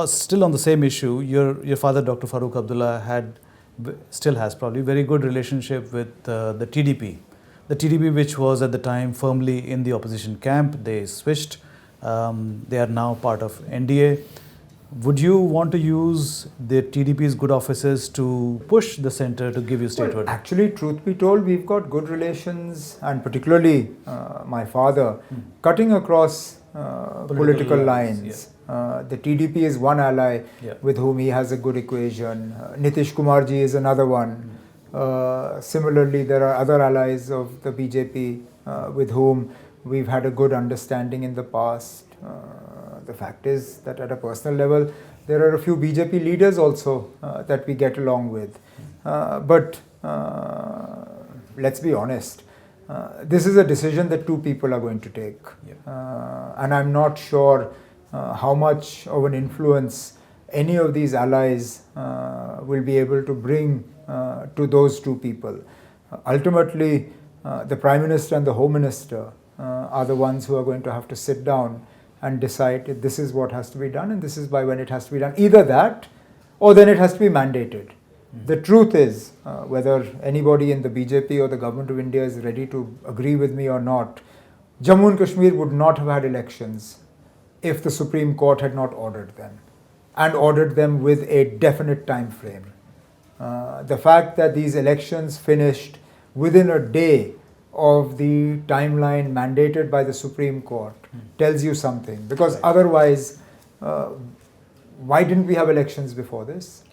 still on the same issue, your father, Dr. Farooq Abdullah, still has probably very good relationship with the TDP. The TDP, which was at the time firmly in the opposition camp, they switched. They are now part of NDA. Would you want to use the TDP's good offices to push the centre to give you statehood? Well, actually, truth be told, we've got good relations, and particularly my father, cutting across political lines. Yeah. The TDP is one ally with whom he has a good equation. Nitish Kumarji is another one. Similarly, there are other allies of the BJP with whom we've had a good understanding in the past. The fact is that at a personal level, there are a few BJP leaders also that we get along with. But let's be honest, this is a decision that two people are going to take. And I'm not sure how much of an influence any of these allies will be able to bring to those two people. Ultimately, the Prime Minister and the Home Minister are the ones who are going to have to sit down and decide if this is what has to be done and this is by when it has to be done. Either that or then it has to be mandated. The truth is, whether anybody in the BJP or the Government of India is ready to agree with me or not, Jammu and Kashmir would not have had elections if the Supreme Court had not ordered them, and ordered them with a definite time frame. The fact that these elections finished within a day of the timeline mandated by the Supreme Court tells you something, because otherwise, why didn't we have elections before this?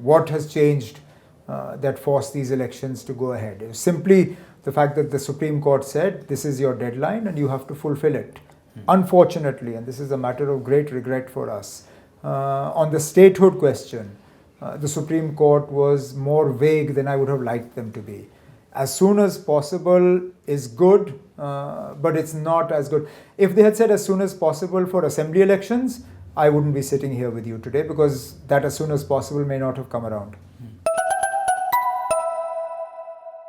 What has changed that forced these elections to go ahead? It was simply the fact that the Supreme Court said this is your deadline and you have to fulfill it. Unfortunately, and this is a matter of great regret for us, on the statehood question, the Supreme Court was more vague than I would have liked them to be. As soon as possible is good, but it's not as good. If they had said as soon as possible for assembly elections, I wouldn't be sitting here with you today, because that as soon as possible may not have come around.